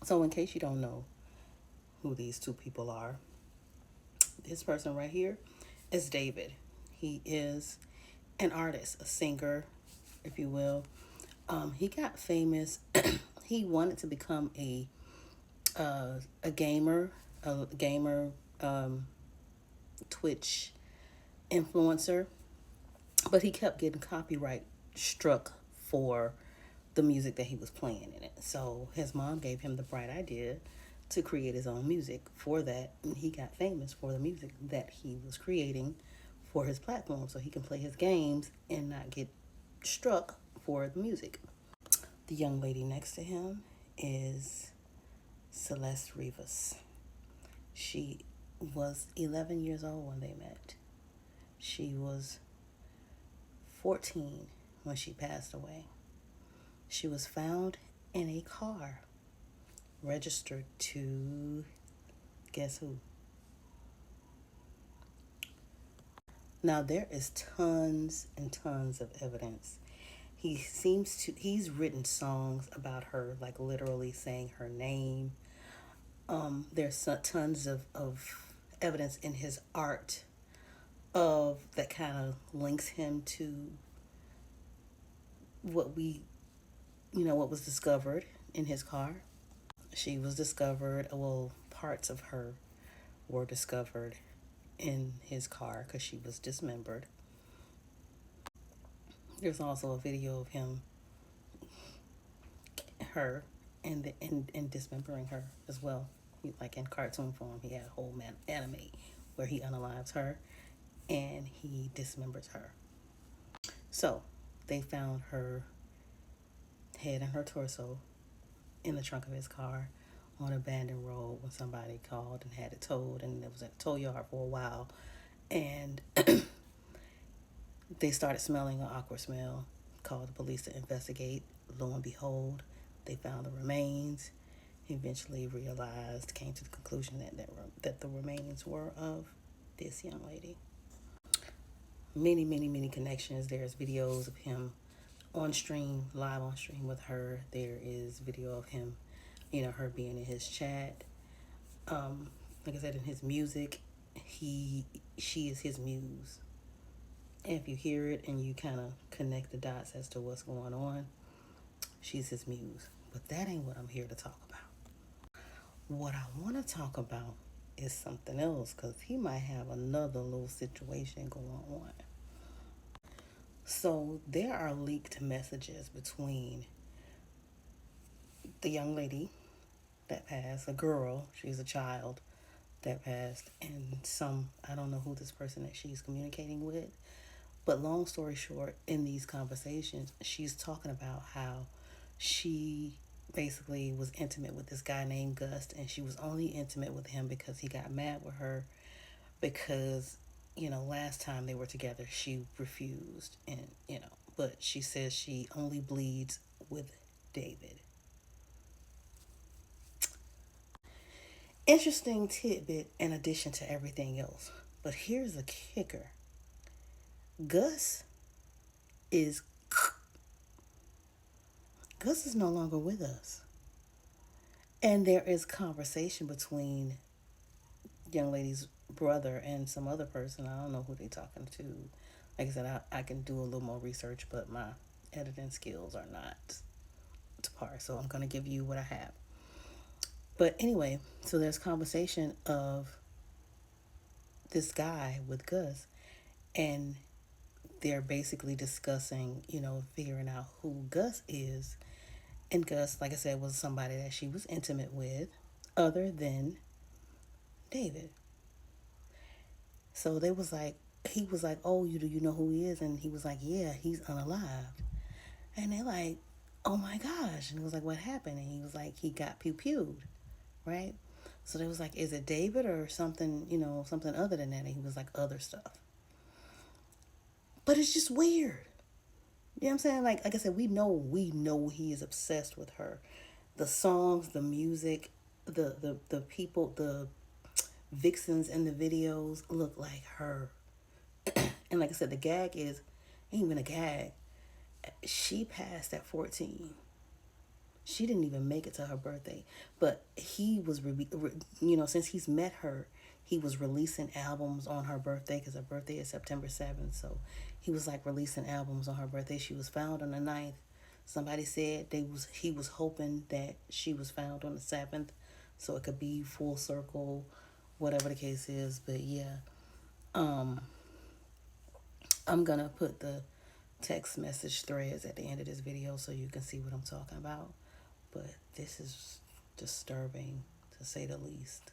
So in case you don't know who these two people are, this person right here is David. He is an artist, a singer, if you will. He got famous. He wanted to become a gamer, a gamer Twitch influencer, but he kept getting copyright struck for the music that he was playing in it. So his mom gave him the bright idea to create his own music for that, and he got famous for the music that he was creating for his platform so he can play his games and not get struck for the music. The young lady next to him is Celeste Rivas. She was 11 years old when they met. She was 14 when she passed away. She was found in a car registered to, guess who? Now, there is tons and tons of evidence. He's written songs about her, like literally saying her name. There's tons of evidence in his art of that kind of links him to what what was discovered in his car. She was discovered, well, parts of her were discovered in his car because she was dismembered. There's also a video of her, and dismembering her as well. Like in cartoon form, he had a whole anime where he unalives her and he dismembers her. So they found her head and her torso in the trunk of his car on an abandoned road when somebody called and had it towed, and it was at a tow yard for a while, and they started smelling an awkward smell, called the police to investigate. Lo and behold, they found the remains. Eventually came to the conclusion that the remains were of this young lady. Many connections. There's videos of him live on stream with her. There is video of him, her being in his chat. Like I said, in his music, she is his muse. And if you hear it and you kind of connect the dots as to what's going on, she's his muse. But that ain't what I'm here to talk about. What I want to talk about is something else, because he might have another little situation going on. So there are leaked messages between the young lady that passed, a girl, she's a child that passed, and I don't know who this person that she's communicating with. But long story short, in these conversations, she's talking about how she basically was intimate with this guy named Gus, and she was only intimate with him because he got mad with her because, last time they were together, she refused, and, but she says she only bleeds with David. Interesting tidbit in addition to everything else. But here's the kicker. Gus is no longer with us. And there is conversation between young lady's brother and some other person. I don't know who they're talking to. Like I said, I can do a little more research, but my editing skills are not to par. So I'm going to give you what I have. But anyway, so there's conversation of this guy with Gus, and they're basically discussing, figuring out who Gus is. And Gus, like I said, was somebody that she was intimate with other than David. So he was like, oh, do you know who he is? And he was like, yeah, he's unalived. And they're like, oh my gosh. And he was like, what happened? And he was like, he got pew-pewed, right? So they was like, is it David or something, something other than that? And he was like, other stuff. But it's just weird. You know what I'm saying? Like I said, we know he is obsessed with her. The songs, the music, the people, the vixens in the videos look like her. And like I said, the gag ain't even a gag. She passed at 14. She didn't even make it to her birthday, but he was, you know, since he's met her, he was releasing albums on her birthday because her birthday is September 7th. So he was like releasing albums on her birthday. She was found on the 9th. Somebody said he was hoping that she was found on the 7th, so it could be full circle, whatever the case is. But yeah, um, I'm gonna put the text message threads at the end of this video so you can see what I'm talking about. But this is disturbing, to say the least.